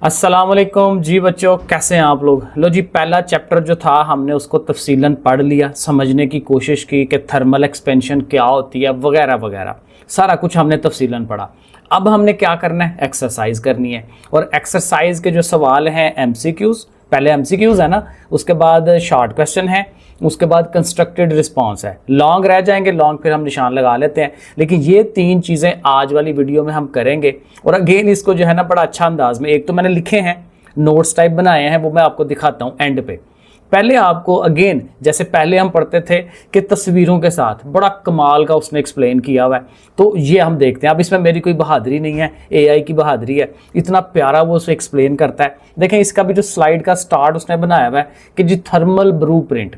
अस्सलाम वालेकुम जी बच्चों, कैसे हैं आप लोग। लो जी, पहला चैप्टर जो था हमने उसको तफसीलन पढ़ लिया, समझने की कोशिश की कि थर्मल एक्सपेंशन क्या होती है वगैरह वगैरह, सारा कुछ हमने तफसीलन पढ़ा। अब हमने क्या करना है, एक्सरसाइज करनी है। और एक्सरसाइज के जो सवाल हैं एमसीक्यूज़, पहले एमसीक्यूज़ है ना, उसके बाद शॉर्ट क्वेश्चन है, उसके बाद कंस्ट्रक्टेड रिस्पांस है। लॉन्ग रह जाएंगे, लॉन्ग फिर हम निशान लगा लेते हैं, लेकिन ये तीन चीज़ें आज वाली वीडियो में हम करेंगे। और अगेन इसको जो है ना बड़ा अच्छा अंदाज में, एक तो मैंने लिखे हैं, नोट्स टाइप बनाए हैं, वो मैं आपको दिखाता हूँ एंड पे। पहले आपको अगेन जैसे पहले हम पढ़ते थे कि तस्वीरों के साथ, बड़ा कमाल का उसने एक्सप्लेन किया हुआ है, तो ये हम देखते हैं। अब इसमें मेरी कोई बहादुरी नहीं है, एआई की बहादुरी है, इतना प्यारा वो उसे एक्सप्लेन करता है। देखें इसका भी जो स्लाइड का स्टार्ट उसने बनाया हुआ है कि जी थर्मल ब्लू प्रिंट,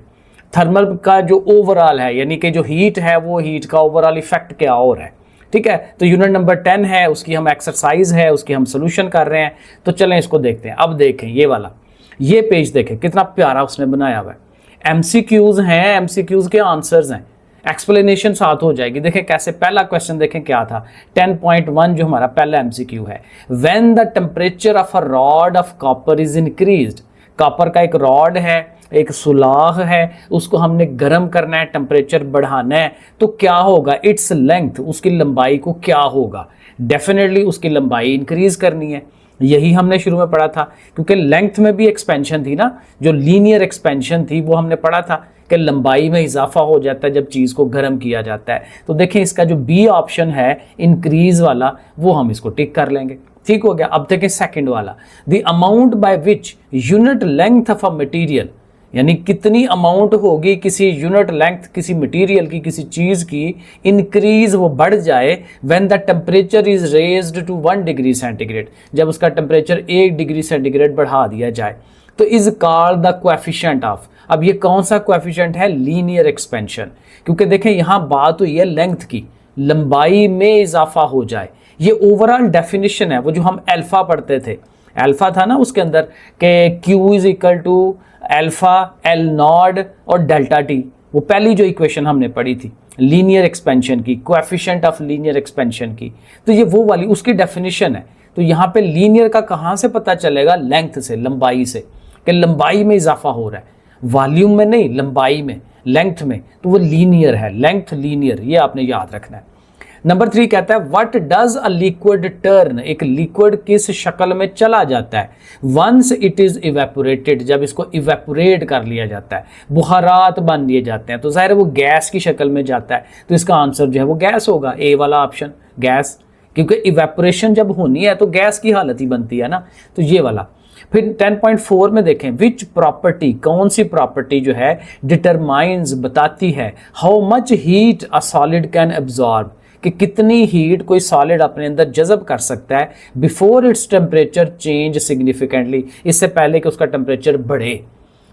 थर्मल का जो ओवरऑल है, यानी कि जो हीट है वो हीट का ओवरऑल इफेक्ट क्या और है। ठीक है, तो यूनिट नंबर 10 है, उसकी हम एक्सरसाइज है, उसकी हम सोल्यूशन कर रहे हैं। तो चलें इसको देखते हैं। अब देखें ये वाला, ये पेज देखें कितना प्यारा उसने बनाया हुआ है। एमसीक्यूज हैं, एमसीक्यूज के आंसर्स हैं, एक्सप्लेनेशन साथ हो जाएगी। देखें कैसे, पहला क्वेश्चन देखें क्या था, 10.1 जो हमारा पहला एमसीक्यू है। When the temperature of a rod of copper is increased, copper का एक रॉड है, एक सुलाह है, उसको हमने गर्म करना है, टेम्परेचर बढ़ाना है, तो क्या होगा, इट्स लेंथ, उसकी लंबाई को क्या होगा। डेफिनेटली उसकी लंबाई इंक्रीज करनी है, यही हमने शुरू में पढ़ा था, क्योंकि लेंथ में भी एक्सपेंशन थी ना, जो लीनियर एक्सपेंशन थी वो हमने पढ़ा था कि लंबाई में इजाफा हो जाता है जब चीज़ को गर्म किया जाता है। तो देखें इसका जो बी ऑप्शन है इंक्रीज वाला, वो हम इसको टिक कर लेंगे। ठीक हो गया। अब देखें सेकंड वाला, the amount by which unit length of a material, यानी कितनी अमाउंट होगी किसी यूनिट लेंथ, किसी मटेरियल की, किसी चीज़ की इंक्रीज, वो बढ़ जाए, when the temperature is raised to 1 degree centigrade, जब उसका टेम्परेचर 1 डिग्री सेंटीग्रेड बढ़ा दिया जाए, तो is called the coefficient of. अब ये कौन सा कोएफिशिएंट है, लीनियर एक्सपेंशन, क्योंकि देखें यहाँ बात हुई है लेंथ की, लंबाई में इजाफा हो जाए। ये ओवरऑल डेफिनेशन है, वो जो हम अल्फा पढ़ते थे, अल्फा था ना उसके अंदर कि Q is equal to alpha L nought और डेल्टा टी, वो पहली जो इक्वेशन हमने पढ़ी थी लीनियर एक्सपेंशन की, कोएफिशिएंट ऑफ लीनियर एक्सपेंशन की, तो ये वो वाली उसकी डेफिनेशन है। तो यहाँ पे लीनियर का कहाँ से पता चलेगा, लेंथ से, लंबाई से, कि लंबाई में इजाफा हो रहा है, वॉल्यूम में नहीं, लंबाई में, लेंथ में, तो वो लीनियर है, लेंथ लीनियर, ये आपने याद रखना है। नंबर 3 कहता है what does a liquid turn, एक लिक्विड किस शक्ल में चला जाता है, वंस इट इज इवेपोरेटेड, जब इसको इवेपोरेट कर लिया जाता है, बुखारात बन लिए जाते हैं, तो जाहिर है वो गैस की शक्ल में जाता है, तो इसका आंसर जो है वो गैस होगा, ए वाला ऑप्शन गैस, क्योंकि इवेपोरेशन जब होनी है तो गैस की हालत ही बनती है ना, तो ये वाला। फिर 10.4 में देखें, विच प्रॉपर्टी, कौन सी प्रॉपर्टी जो है डिटरमाइंस, बताती है, how much heat a solid can absorb, कि कितनी हीट कोई सॉलिड अपने अंदर जज़ब कर सकता है, before its temperature change significantly, इससे पहले कि उसका टेम्परेचर बढ़े।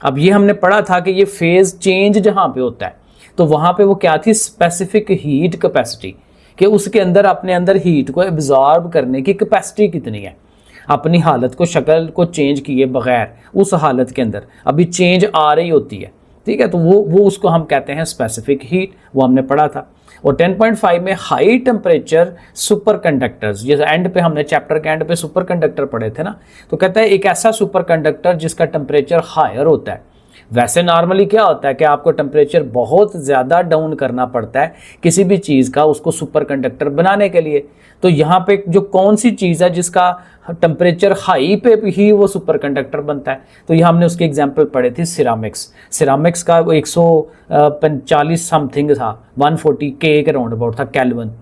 अब ये हमने पढ़ा था कि ये फेज चेंज जहाँ पे होता है, तो वहाँ पे वो क्या थी, स्पेसिफिक हीट कैपेसिटी, कि उसके अंदर अपने अंदर हीट को एब्जॉर्ब करने की कैपेसिटी कितनी है, अपनी हालत को, शक्ल को चेंज किए बगैर उस हालत के अंदर अभी चेंज आ रही होती है। ठीक है, तो वो उसको हम कहते हैं स्पेसिफिक हीट, वो हमने पढ़ा था। और 10.5 में हाई टेम्परेचर सुपर कंडक्टर्स, जैसे एंड पे हमने चैप्टर के एंड पे सुपर कंडक्टर पढ़े थे ना, तो कहता है एक ऐसा सुपर कंडक्टर जिसका टेम्परेचर हायर होता है। वैसे नॉर्मली क्या होता है कि आपको टेम्परेचर बहुत ज़्यादा डाउन करना पड़ता है किसी भी चीज़ का, उसको सुपर कंडक्टर बनाने के लिए। तो यहाँ पे जो कौन सी चीज़ है जिसका टेम्परेचर हाई पे ही वो सुपर कंडक्टर बनता है, तो यहाँ हमने उसकी एग्जांपल पढ़े थी सिरामिक्स। सिरामिक्स का वो 145 समथिंग था, 140 के राउंड अबाउट था केल्विन,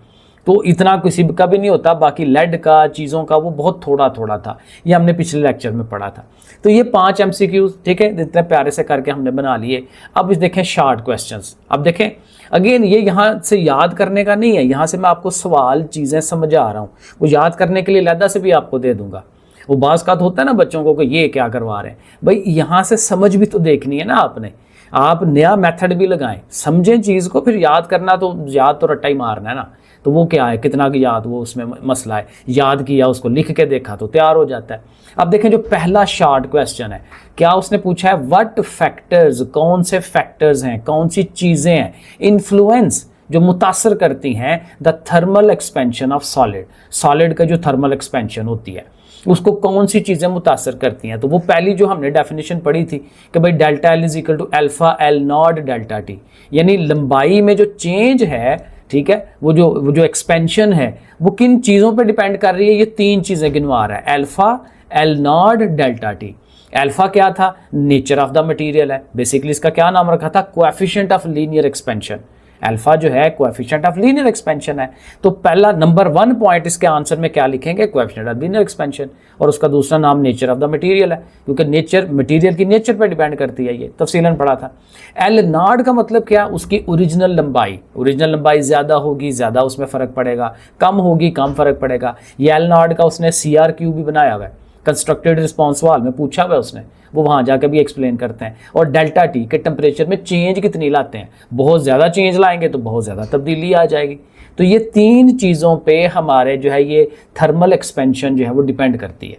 तो इतना किसी का भी नहीं होता। बाकी लेड का, चीज़ों का, वो बहुत थोड़ा थोड़ा था, ये हमने पिछले लेक्चर में पढ़ा था। तो ये 5 एमसीक्यूज, ठीक है, इतने प्यारे से करके हमने बना लिए। अब इस देखें शॉर्ट क्वेश्चंस। अब देखें अगेन, ये यहाँ से याद करने का नहीं है, यहाँ से मैं आपको सवाल चीज़ें समझा रहा हूँ, वो याद करने के लिए लहदा से भी आपको दे दूंगा। वो बाज़ का होता है ना बच्चों को कि ये क्या करवा रहे हैं, भाई यहाँ से समझ भी तो देखनी है ना आपने, आप नया मेथड भी लगाएं, समझें चीज़ को, फिर याद करना तो याद तो रट्टा ही मारना है ना। तो वो क्या है, कितना की याद, वो उसमें मसला है, याद किया, उसको लिख के देखा तो तैयार हो जाता है। अब देखें जो पहला शॉर्ट क्वेश्चन है, क्या उसने पूछा है, व्हाट फैक्टर्स, कौन से फैक्टर्स हैं, कौन सी चीज़ें हैं, इन्फ्लुएंस, जो मुतासर करती हैं the thermal expansion of solid, solid का जो थर्मल एक्सपेंशन होती है। उसको कौन सी चीज़ें मुतासर करती हैं। तो वो पहली जो हमने डेफिनेशन पढ़ी थी कि भाई delta L is equal to alpha L nought delta T, यानी लंबाई में जो चेंज है, ठीक है, वो जो एक्सपेंशन है वो किन चीज़ों पे डिपेंड कर रही है। ये तीन चीज़ें गिनवा रहा है, alpha L nought delta T. Alpha क्या था, नेचर ऑफ द मटेरियल है, बेसिकली इसका क्या नाम रखा था, coefficient of linear expansion. Alpha जो है कोएफिशिएंट ऑफ लीनियर एक्सपेंशन है। तो पहला नंबर 1 पॉइंट इसके आंसर में क्या लिखेंगे, कोएफिशिएंट ऑफ लीनियर एक्सपेंशन, और उसका दूसरा नाम नेचर ऑफ द मटेरियल है, क्योंकि नेचर मटेरियल की नेचर पर डिपेंड करती है। ये तफसीलन पढ़ा था। एल नॉट का मतलब क्या, उसकी ओरिजिनल लंबाई, ओरिजिनल लंबाई ज़्यादा होगी ज़्यादा उसमें फ़र्क पड़ेगा, कम होगी कम फ़र्क पड़ेगा। ये एल नॉट का उसने CRQ भी बनाया हुआ है, कंस्ट्रक्टेड रिस्पॉन्स सवाल में पूछा हुआ है उसने, वो वहाँ जाकर भी एक्सप्लेन करते हैं। और डेल्टा टी के टेम्परेचर में चेंज कितनी लाते हैं, बहुत ज़्यादा चेंज लाएंगे तो बहुत ज़्यादा तब्दीली आ जाएगी। तो ये तीन चीज़ों पे हमारे जो है ये थर्मल एक्सपेंशन जो है वो डिपेंड करती है।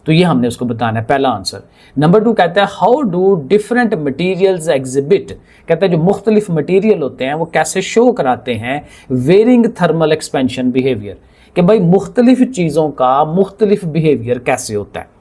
तो ये हमने उसको बताना है, पहला आंसर। नंबर 2 कहता है how do different materials exhibit, कहता है जो मुख्तलिफ मटीरियल होते हैं वो कैसे शो कराते हैं वेरिंग थर्मल एक्सपेंशन बिहेवियर, कि भाई मुख्तलिफ चीज़ों का मुख्तलिफ बिहेवियर कैसे होता है।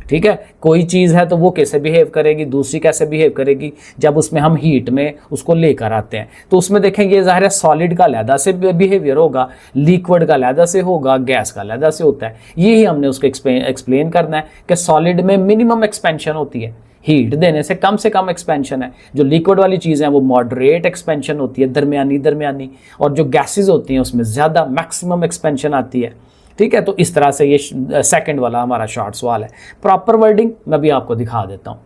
ठीक है, कोई चीज़ है तो वो कैसे बिहेव करेगी, दूसरी कैसे बिहेव करेगी जब उसमें हम हीट में उसको लेकर आते हैं। तो उसमें देखेंगे ज़ाहिर है सॉलिड का अलहदा से बिहेवियर होगा, लिक्विड का अलहदा से होगा, गैस का अलहदा से होता है। यही हमने उसको एक्सप्लेन करना है कि सॉलिड में मिनिमम एक्सपेंशन होती है, हीट देने से कम एक्सपेंशन है। जो लिक्विड वाली चीज़ें हैं वो मॉडरेट एक्सपेंशन होती है, दरमियानी, और जो गैसेज होती हैं उसमें ज़्यादा मैक्सिमम एक्सपेंशन आती है। ठीक है, तो इस तरह से ये सेकंड वाला हमारा शॉर्ट सवाल है। प्रॉपर वर्डिंग मैं भी आपको दिखा देता हूँ।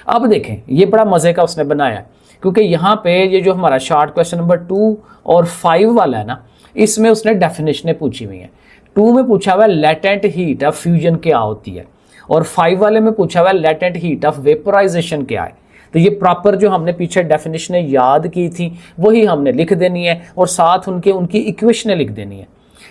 अब देखें, ये बड़ा मज़े का उसने बनाया है, क्योंकि यहाँ पे ये जो हमारा शॉर्ट क्वेश्चन नंबर 2 और 5 वाला है ना, इसमें उसने डेफिनेशनें पूछी हुई हैं। 2 में पूछा हुआ है लेटेंट हीट ऑफ फ्यूजन क्या होती है, और 5 वाले में पूछा हुआ है लेटेंट हीट ऑफ वेपोराइजेशन क्या है। तो ये प्रॉपर जो हमने पीछे डेफिनेशनें याद की थी वही हमने लिख देनी है, और साथ उनकी इक्वेशनें लिख देनी है।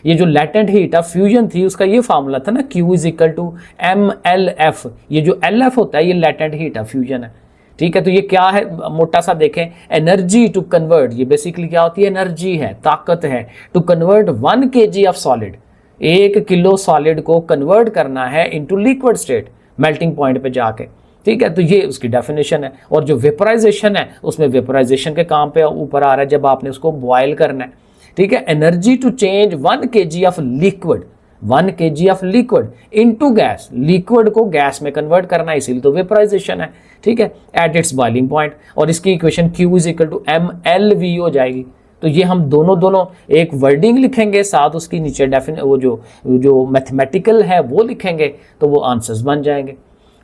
ये जो लेटेंट हीट ऑफ फ्यूजन थी उसका ये फार्मूला था ना, Q is equal to MLF। ये जो LF होता है ये लेटेंट हीट ऑफ फ्यूजन है। ठीक है, तो ये क्या है, मोटा सा देखें, एनर्जी टू कन्वर्ट, ये बेसिकली क्या होती है, एनर्जी है, ताकत है, to convert 1 kg of solid, 1 kilo solid को कन्वर्ट करना है into liquid state melting point पे जाके। ठीक है, तो ये उसकी डेफिनेशन है। और जो वेपोराइजेशन है उसमें वेपोराइजेशन के काम पे ऊपर आ रहा है जब आपने उसको बॉयल करना है। ठीक है, energy to change 1 kg of liquid, 1 kg of liquid into gas, liquid को गैस में कन्वर्ट करना है, इसीलिए तो वेपोराइजेशन है। ठीक है, एट इट्स बॉइलिंग पॉइंट, और इसकी equation Q is equal to MLV हो जाएगी। तो ये हम दोनों एक वर्डिंग लिखेंगे, साथ उसकी नीचे वो जो मैथमेटिकल है वो लिखेंगे, तो वो आंसर्स बन जाएंगे।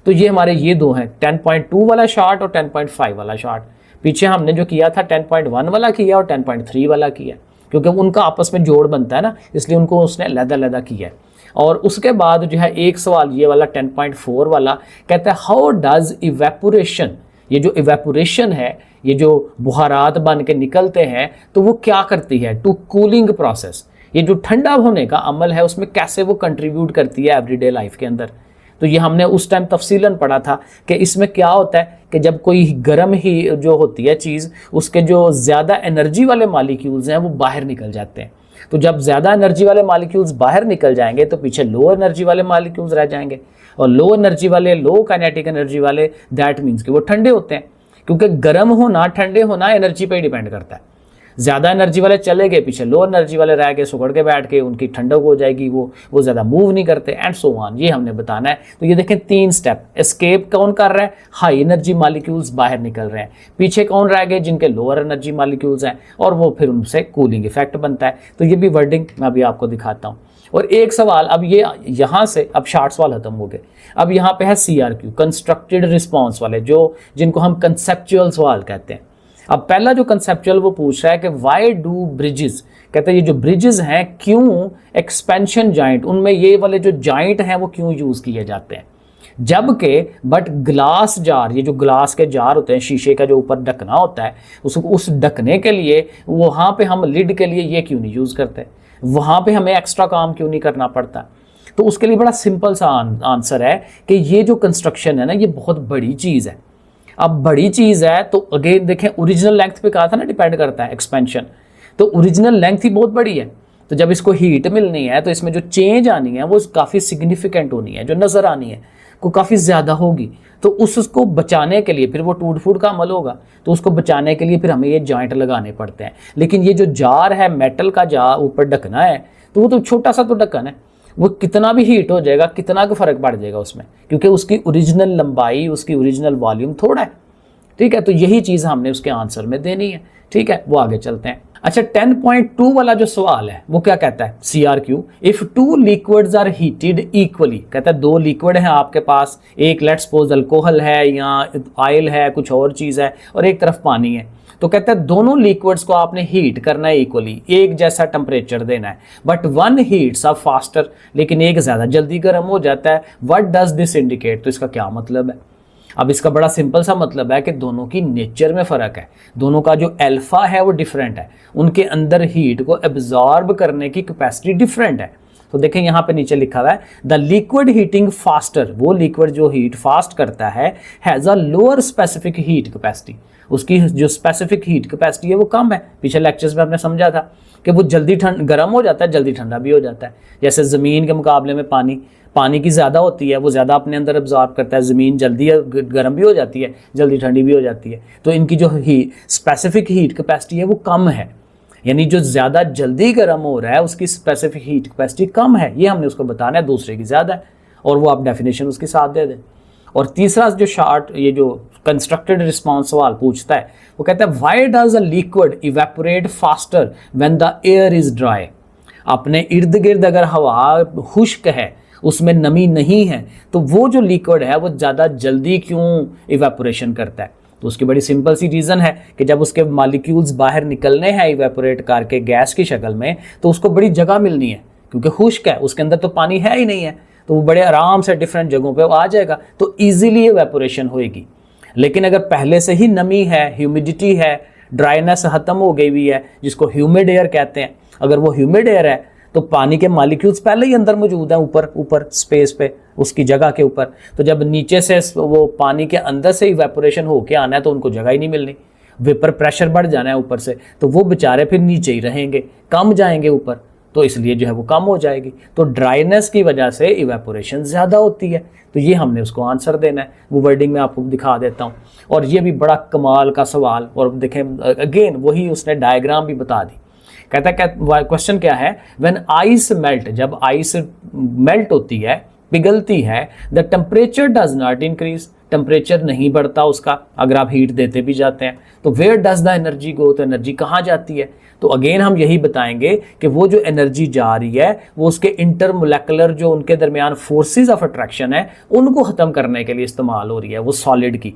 तो ये हमारे ये दो हैं, 10.2 वाला शार्ट और 10.5 वाला शार्ट। पीछे हमने जो किया था 10.1 वाला किया और 10.3 वाला किया, क्योंकि उनका आपस में जोड़ बनता है ना, इसलिए उनको उसने अलग-अलग किया है। और उसके बाद जो है एक सवाल ये वाला 10.4 वाला कहता है हाउ डज इवेपोरेशन, ये जो इवेपोरेशन है, ये जो बुहारात बन के निकलते हैं तो वो क्या करती है, टू कूलिंग प्रोसेस, ये जो ठंडा होने का अमल है उसमें कैसे वो कंट्रीब्यूट करती है एवरीडे लाइफ के अंदर। तो ये हमने उस टाइम तफसीलन पढ़ा था कि इसमें क्या होता है कि जब कोई गर्म ही जो होती है चीज़, उसके जो ज़्यादा एनर्जी वाले मॉलिक्यूल्स हैं वो बाहर निकल जाते हैं। तो जब ज़्यादा एनर्जी वाले मॉलिक्यूल्स बाहर निकल जाएंगे तो पीछे लो एनर्जी वाले मॉलिक्यूल्स रह जाएंगे, और लो एनर्जी वाले, लो काइनेटिक एनर्जी वाले, दैट मीन्स कि वो ठंडे होते हैं, क्योंकि गर्म होना ठंडे होना एनर्जी पे डिपेंड करता है। ज़्यादा एनर्जी वाले चले गए, पीछे लो एनर्जी वाले रह गए, सुगड़ के बैठ के, उनकी ठंडक हो जाएगी, वो ज़्यादा मूव नहीं करते, एंड सो ऑन। ये हमने बताना है। तो ये देखें 3 स्टेप, एस्केप कौन कर रहा है, हाई एनर्जी मॉलिक्यूल्स बाहर निकल रहे हैं, पीछे कौन रह गए, जिनके लोअर एनर्जी मॉलिक्यूल्स हैं, और वो फिर उनसे कूलिंग इफेक्ट बनता है। तो ये भी वर्डिंग मैं अभी आपको दिखाता हूँ। और एक सवाल, अब ये यहाँ से अब शार्ट सवाल खत्म हो गए, अब यहाँ पे है CRQ, कंस्ट्रक्टेड रिस्पॉन्स वाले, जिनको हम कंसेप्चुअल सवाल कहते हैं। अब पहला जो कंसेप्चुअल वो पूछ रहा है कि वाई डू ब्रिजेस, कहते हैं ये जो ब्रिजेस हैं क्यों एक्सपेंशन जॉइंट, उनमें ये वाले जो जॉइंट हैं वो क्यों यूज़ किए जाते हैं, जबकि बट ग्लास जार, ये जो ग्लास के जार होते हैं, शीशे का जो ऊपर ढकना होता है, उस ढकने के लिए वहाँ पे हम लिड के लिए ये क्यों नहीं यूज़ करते, वहाँ पे हमें एक्स्ट्रा काम क्यों नहीं करना पड़ता। तो उसके लिए बड़ा सिंपल सा आंसर है कि ये जो कंस्ट्रक्शन है ना, ये बहुत बड़ी चीज़ है। अब बड़ी चीज़ है तो अगेन देखें, ओरिजिनल लेंथ पे कहा था ना डिपेंड करता है एक्सपेंशन, तो ओरिजिनल लेंथ ही बहुत बड़ी है। तो जब इसको हीट मिलनी है तो इसमें जो चेंज आनी है वो काफ़ी सिग्निफिकेंट होनी है, जो नज़र आनी है को काफ़ी ज़्यादा होगी। तो उसको बचाने के लिए फिर वो टूट फूट का अमल होगा, तो उसको बचाने के लिए फिर हमें ये जॉइंट लगाने पड़ते हैं। लेकिन ये जो जार है, मेटल का जार ऊपर ढकना है, तो वो तो छोटा सा तो ढक्कन है, वो कितना भी हीट हो जाएगा, कितना का फ़र्क पड़ जाएगा उसमें, क्योंकि उसकी ओरिजिनल लंबाई, उसकी ओरिजिनल वॉल्यूम थोड़ा है। ठीक है, तो यही चीज़ हमने उसके आंसर में देनी है। ठीक है, वो आगे चलते हैं। अच्छा, 10.2 वाला जो सवाल है वो क्या कहता है, CRQ, if two liquids are heated equally, कहता है दो लिक्विड हैं आपके पास, एक लेट्स सपोज अल्कोहल है या ऑयल है, कुछ और चीज़ है, और एक तरफ पानी है। तो कहता है दोनों लिक्विड्स को आपने हीट करना है इक्वली, एक जैसा टेम्परेचर देना है, but one heats up faster, लेकिन एक ज़्यादा जल्दी गर्म हो जाता है। व्हाट डज दिस इंडिकेट, तो इसका क्या मतलब है? अब इसका बड़ा सिंपल सा मतलब है कि दोनों की नेचर में फ़र्क है, दोनों का जो अल्फा है वो डिफरेंट है, उनके अंदर हीट को एब्जॉर्ब करने की कैपेसिटी डिफरेंट है। तो देखें यहाँ पे नीचे लिखा हुआ है द लिक्विड हीटिंग फास्टर, वो लिक्विड जो हीट फास्ट करता है, has a lower specific heat capacity, उसकी जो स्पेसिफिक हीट कैपेसिटी है वो कम है। पिछले लेक्चर्स में आपने समझा था कि वो जल्दी गर्म हो जाता है, जल्दी ठंडा भी हो जाता है। जैसे ज़मीन के मुकाबले में पानी की ज़्यादा होती है, वो ज़्यादा अपने अंदर एब्जॉर्ब करता है, ज़मीन जल्दी गर्म भी हो जाती है, जल्दी ठंडी भी हो जाती है। तो इनकी जो स्पेसिफिक हीट कैपेसिटी है वो कम है, यानी जो ज़्यादा जल्दी गर्म हो रहा है उसकी स्पेसिफिक हीट कैपेसिटी कम है, ये हमने उसको बताना है, दूसरे की ज़्यादा है, और वो आप डेफिनेशन उसके साथ दे दें। और तीसरा जो ये जो कंस्ट्रक्टेड रिस्पॉन्स सवाल पूछता है वो कहता है why does a liquid evaporate faster when the air is dry, अपने इर्द गिर्द अगर हवा खुश्क है, उसमें नमी नहीं है, तो वो जो लिक्विड है वो ज़्यादा जल्दी क्यों इवेपोरेशन करता है? तो उसकी बड़ी सिंपल सी रीज़न है कि जब उसके मॉलिक्यूल्स बाहर निकलने हैं इवेपोरेट करके गैस की शक्ल में, तो उसको बड़ी जगह मिलनी है, क्योंकि खुश्क है, उसके अंदर तो पानी है ही नहीं है, तो वो बड़े आराम से डिफरेंट जगहों पे आ जाएगा, तो ईजिली इवेपोरेशन होएगी। लेकिन अगर पहले से ही नमी है, ह्यूमिडिटी है, ड्राइनेस ख़त्म हो गई हुई है, जिसको ह्यूमिड एयर कहते हैं, अगर वो ह्यूमिड एयर है तो पानी के मॉलिक्यूल्स पहले ही अंदर मौजूद हैं, ऊपर स्पेस पे, उसकी जगह के ऊपर, तो जब नीचे से वो पानी के अंदर से इवेपोरेशन होके आना है तो उनको जगह ही नहीं मिलनी, वेपर प्रेशर बढ़ जाना है ऊपर से, तो वो बेचारे फिर नीचे ही रहेंगे, कम जाएंगे ऊपर, तो इसलिए जो है वो कम हो जाएगी। तो ड्राइनेस की वजह से इवेपोरेशन ज़्यादा होती है, तो ये हमने उसको आंसर देना है। वो वर्डिंग में आपको दिखा देता हूँ, और ये भी बड़ा कमाल का सवाल, और देखें अगेन वही उसने डायग्राम भी बता दी। कहता है क्वेश्चन क्या है, व्हेन आइस मेल्ट, जब आइस मेल्ट होती है, पिघलती है, the temperature does not increase, temperature नहीं बढ़ता उसका, अगर आप हीट देते भी जाते हैं, तो वेयर डज द एनर्जी गो, तो एनर्जी कहाँ जाती है? तो अगेन हम यही बताएंगे कि वो जो एनर्जी जा रही है वो उसके इंटरमोलेकुलर जो उनके दरमियान फोर्सेस ऑफ अट्रैक्शन है उनको ख़त्म करने के लिए इस्तेमाल हो रही है, वो सॉलिड की,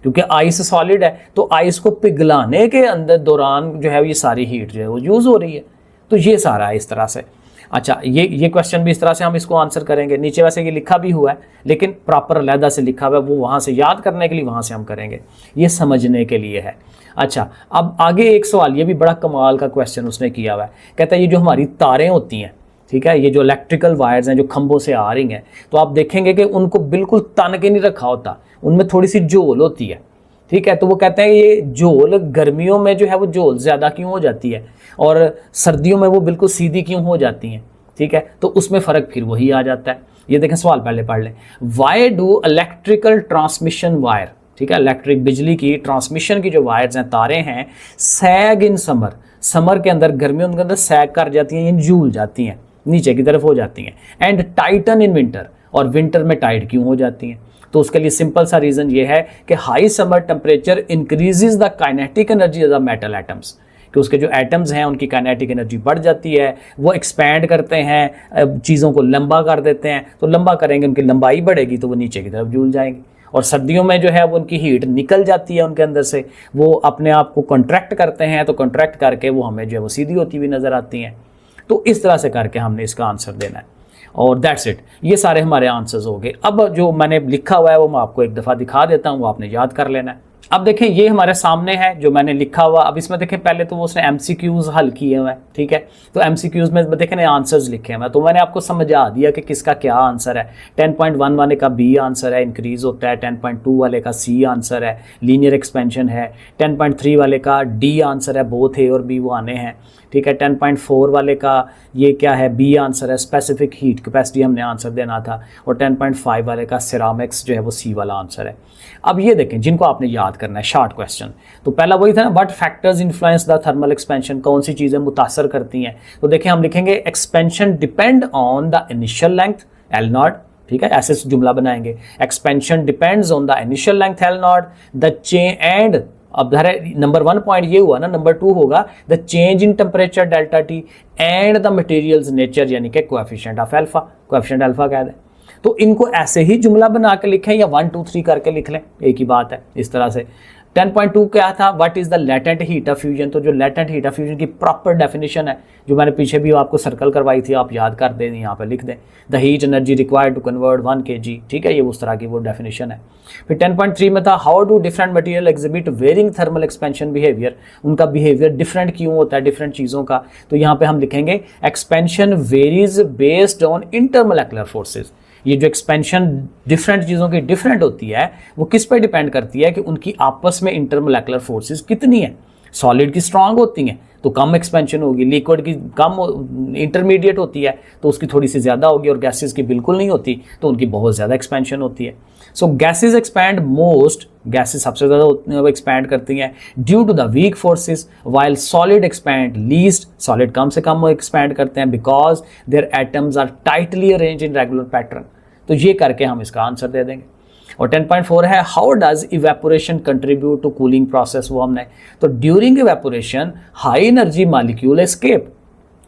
क्योंकि आइस सॉलिड है, तो आइस को पिघलाने के अंदर दौरान जो है ये सारी हीट जो है वो यूज़ हो रही है। तो ये सारा है इस तरह से। अच्छा, ये क्वेश्चन भी इस तरह से हम इसको आंसर करेंगे। नीचे वैसे ये लिखा भी हुआ है, लेकिन प्रॉपर अलहदा से लिखा हुआ है, वो वहाँ से याद करने के लिए वहाँ से हम करेंगे, ये समझने के लिए है। अच्छा, अब आगे एक सवाल, ये भी बड़ा कमाल का क्वेश्चन उसने किया हुआ है। कहता है ये जो हमारी तारें होती हैं, ठीक है, ये जो इलेक्ट्रिकल वायर्स हैं जो खंभों से आ रही हैं, तो आप देखेंगे कि उनको बिल्कुल तन के नहीं रखा होता, उनमें थोड़ी सी झोल होती है। ठीक है, तो वो कहते हैं ये झोल गर्मियों में जो है वो झोल ज़्यादा क्यों हो जाती है और सर्दियों में वो बिल्कुल सीधी क्यों हो जाती हैं? ठीक है, तो उसमें फ़र्क फिर वही आ जाता है। ये देखें सवाल पहले पढ़ लें। Why do electrical transmission wire, ठीक है, इलेक्ट्रिक बिजली की ट्रांसमिशन की जो वायर्स हैं, तारें हैं, सैग इन समर के अंदर, गर्मियों के अंदर सैग कर जाती हैं, ये झूल जाती हैं, नीचे की तरफ हो जाती हैं, एंड टाइटन इन विंटर, और विंटर में टाइट क्यों हो जाती हैं? तो उसके लिए सिंपल सा रीज़न ये है कि high summer temperature increases the kinetic energy of the metal atoms, कि उसके जो एटम्स हैं उनकी काइनेटिक एनर्जी बढ़ जाती है, वो एक्सपैंड करते हैं, चीज़ों को लंबा कर देते हैं, तो लंबा करेंगे उनकी लंबाई बढ़ेगी तो वो नीचे की तरफ झूल जाएंगी, और सर्दियों में जो है वो उनकी हीट निकल जाती है उनके अंदर से, वो अपने आप को कॉन्ट्रैक्ट करते हैं, तो कॉन्ट्रैक्ट करके वो हमें जो है वो सीधी होती हुई नज़र आती हैं। तो इस तरह से करके हमने इसका आंसर देना है, और दैट्स इट। ये सारे हमारे आंसर्स हो गए। अब जो मैंने लिखा हुआ है वो मैं आपको एक दफ़ा दिखा देता हूँ, वो आपने याद कर लेना है। अब देखें ये हमारे सामने है जो मैंने लिखा हुआ। अब इसमें देखें पहले तो वो उसने MCQs हल किए हुए हैं, ठीक है, तो MCQs में देखें ना आंसर्स लिखे हैं, तो मैंने आपको समझा दिया कि किसका क्या आंसर है। 10.1 वाले का B आंसर है, इंक्रीज होता है। 10.2 वाले का C आंसर है, लीनियर एक्सपेंशन है। 10.3 वाले का D आंसर है, बोथ A और B वो आने हैं। ठीक है। 10.4 वाले का ये क्या है, बी आंसर है, स्पेसिफिक हीट कैपेसिटी हमने आंसर देना था, और 10.5 वाले का सिरामिक्स जो है वो सी वाला आंसर है। अब ये देखें जिनको आपने याद करना है, शॉर्ट क्वेश्चन। तो पहला वही था ना, what factors influence the thermal expansion, कौन सी चीज़ें मुतासर करती हैं। तो देखें हम लिखेंगे expansion depend on the initial length L not, ठीक है, ऐसे जुमला बनाएंगे, expansion depends on the initial length L not, the change and, अब नंबर 1 पॉइंट ये हुआ ना, नंबर 2 होगा the change in temperature delta T and the materials nature, यानी कि coefficient of alpha, coefficient alpha कह दें। तो इनको ऐसे ही जुमला बना के लिखें या 1 2 3 करके लिख लें, एक ही बात है इस तरह से। 10.2 क्या था, what is the latent heat of fusion. तो जो लेटेंट हीट ऑफ फ्यूजन की प्रॉपर डेफिनेशन है, जो मैंने पीछे भी आपको सर्कल करवाई थी, आप याद कर दें, यहाँ पे लिख दें, the heat energy required to convert 1 kg, ठीक है, ये उस तरह की वो डेफिनेशन है। फिर 10.3 में था, how do different material exhibit varying thermal expansion behaviour, उनका बिहेवियर डिफरेंट क्यों होता है डिफरेंट चीज़ों का। तो यहाँ पे हम लिखेंगे expansion varies based on intermolecular forces. ये जो एक्सपेंशन डिफरेंट चीज़ों की डिफरेंट होती है वो किस पे डिपेंड करती है कि उनकी आपस में इंटरमोलेकुलर फोर्सेस कितनी है। सॉलिड की स्ट्रांग होती हैं तो कम एक्सपेंशन होगी, लिक्विड की कम इंटरमीडिएट होती है तो उसकी थोड़ी सी ज़्यादा होगी, और गैसेस की बिल्कुल नहीं होती तो उनकी बहुत ज़्यादा एक्सपेंशन होती है। So gases expand most, gases सबसे ज़्यादा एक्सपैंड करती हैं due to the weak forces, while solid expand least, solid कम से कम एक्सपैंड करते हैं because their atoms are tightly arrange in regular pattern. तो ये करके हम इसका आंसर दे देंगे। और 10.4 है, how does evaporation contribute to cooling process, वो हमने, तो during evaporation high energy molecule escape,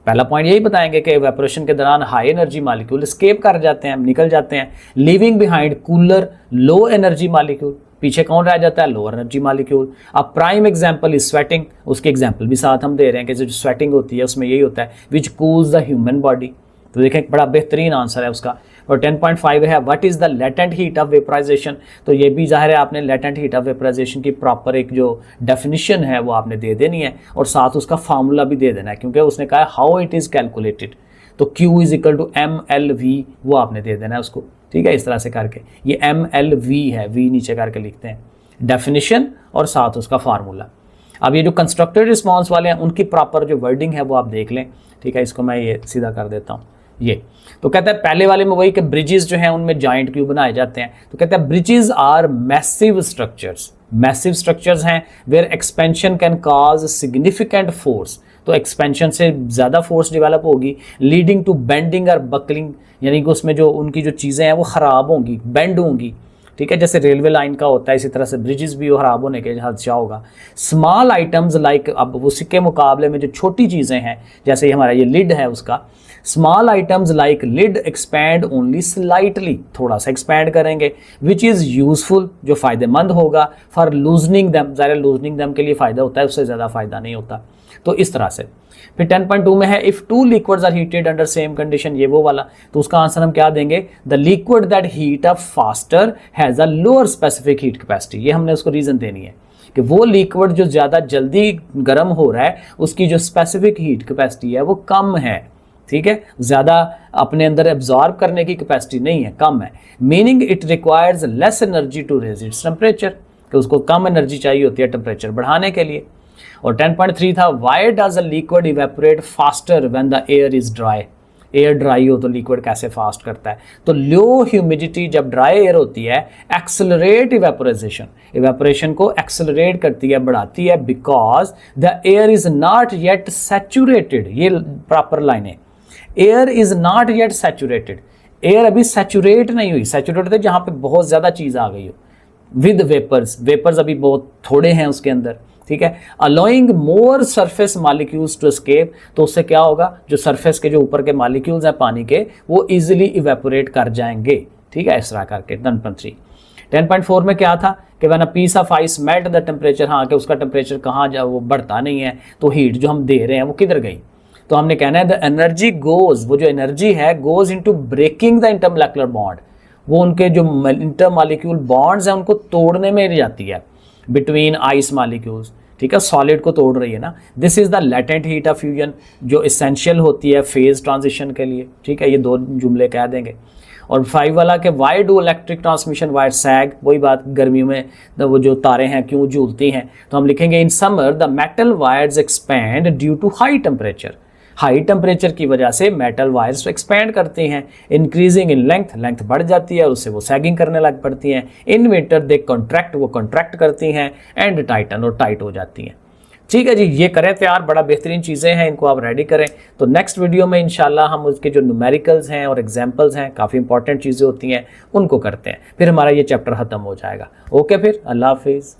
पहला पॉइंट यही बताएंगे कि इवेपोरेशन के दौरान हाई एनर्जी मॉलिक्यूल एस्केप कर जाते हैं, निकल जाते हैं, leaving behind cooler low energy molecule, पीछे कौन रह जाता है, लोअर एनर्जी मॉलिक्यूल। अब प्राइम एग्जांपल इज स्वेटिंग, उसके एग्जांपल भी साथ हम दे रहे हैं कि जो स्वेटिंग होती है उसमें यही होता है, विच कूल्स द ह्यूमन बॉडी। तो देखें बड़ा बेहतरीन आंसर है उसका। और 10.5 है, what is the latent heat of vaporisation. तो ये भी जाहिर है आपने लेटेंट हीट ऑफ वेपराइजेशन की प्रॉपर एक जो डेफिनेशन है वो आपने दे देनी है, और साथ उसका फार्मूला भी दे देना है, क्योंकि उसने कहा हाउ इट इज़ कैलकुलेटेड। तो Q is equal to MLV, वो आपने दे देना है उसको, ठीक है, इस तरह से करके। ये MLV है, V नीचे करके लिखते हैं, डेफिनेशन और साथ उसका फार्मूला। अब ये जो कंस्ट्रक्टेड रिस्पॉन्स वाले हैं उनकी प्रॉपर जो वर्डिंग है वो आप देख लें, ठीक है। इसको मैं ये सीधा कर देता हूँ। ये तो कहता है पहले वाले में वही कि ब्रिजेस जो हैं उनमें जॉइंट क्यों बनाए जाते हैं। तो कहता है bridges are massive structures, massive structures हैं where expansion can cause significant force. तो एक्सपेंशन से ज़्यादा फोर्स डेवलप होगी, लीडिंग टू बेंडिंग और बकलिंग, यानी कि उसमें जो उनकी जो चीज़ें हैं वो ख़राब होंगी, बेंड होंगी, ठीक है, जैसे रेलवे लाइन का होता है, इसी तरह से ब्रिजेस भी खराब होने के हादसा होगा। स्मॉल आइटम्स लाइक, अब उसी के मुकाबले में जो छोटी चीज़ें हैं, जैसे हमारा ये लिड है उसका, small items like lid expand only slightly, थोड़ा सा एक्सपैंड करेंगे, विच इज़ यूजफुल, जो फ़ायदेमंद होगा, फॉर लूजनिंग दैम, ज़ाहिर लूजनिंग दैम के लिए फ़ायदा होता है, उससे ज़्यादा फ़ायदा नहीं होता। तो इस तरह से। फिर 10.2 में है, if two liquids are heated under same condition, ये वो वाला, तो उसका आंसर हम क्या देंगे, the liquid that heat up faster has a lower specific heat capacity. ये हमने उसको रीज़न देनी है कि वो लिक्विड जो ज़्यादा जल्दी गर्म हो रहा है उसकी जो स्पेसिफिक हीट कैपेसिटी है वो कम है, ठीक है, ज़्यादा अपने अंदर एब्जॉर्ब करने की कैपेसिटी नहीं है, कम है। Meaning it requires less energy to raise its temperature, कि उसको कम एनर्जी चाहिए होती है टेम्परेचर बढ़ाने के लिए। और 10.3 था, why does a liquid evaporate faster when the air is dry. Air dry हो तो लिक्विड कैसे फास्ट करता है, तो लो ह्यूमिडिटी जब ड्राई एयर होती है एक्सेलरेट इवेपोराइजेशन, इवेपोरेशन को एक्सेलरेट करती है, बढ़ाती है, because the air is not yet saturated. ये प्रॉपर लाइन है, air is not yet saturated, air अभी सैचुरेट नहीं हुई, सैचुरेट होते जहाँ पे बहुत ज़्यादा चीज़ आ गई हो, विद वेपर्स, वेपर्स अभी बहुत थोड़े हैं उसके अंदर, ठीक है, allowing more surface molecules to escape. तो उससे क्या होगा, जो सरफेस के जो ऊपर के मॉलिक्यूल्स हैं पानी के वो इजीली इवेपोरेट कर जाएंगे, ठीक है, इस तरह करके। 10.4 में क्या था कि when a piece of ice melt the temperature, हाँ कि उसका टेम्परेचर कहाँ जा, वो बढ़ता नहीं है, तो हीट जो हम दे रहे हैं वो किधर गई। तो हमने कहना है द एनर्जी गोज, वो जो एनर्जी है goes into breaking the intermolecular bond, वो उनके जो इंटरमॉलिक्यूल बॉन्ड्स हैं उनको तोड़ने में जाती है, बिटवीन आइस मॉलिक्यूल्स, ठीक है, सॉलिड को तोड़ रही है ना। This is the latent heat of fusion, जो इसेंशियल होती है फेज ट्रांजिशन के लिए, ठीक है, ये दो जुमले कह देंगे। और 5 वाला कि why do electric transmission wire sag, वही बात गर्मियों में वो जो तारें हैं क्यों झूलती हैं, तो हम लिखेंगे in summer the metal wires expand due to high temperature. High temperature की वजह से मेटल वायर्स एक्सपैंड करती हैं, इंक्रीजिंग इन लेंथ, लेंथ बढ़ जाती है और उससे वो सैगिंग करने लग पड़ती हैं। इन विंटर दे कॉन्ट्रैक्ट, वो कॉन्ट्रैक्ट करती हैं, एंड टाइटन, और टाइट हो जाती हैं। ठीक है जी, ये करें तैयार, बड़ा बेहतरीन चीज़ें हैं, इनको आप रेडी करें। तो नेक्स्ट वीडियो में इंशाल्लाह हम उसके जो न्यूमेरिकल्स हैं और एग्जांपल्स हैं, काफ़ी इंपॉर्टेंट चीज़ें होती हैं, उनको करते हैं, फिर हमारा ये चैप्टर ख़त्म हो जाएगा। ओके, फिर अल्लाह हाफिज़।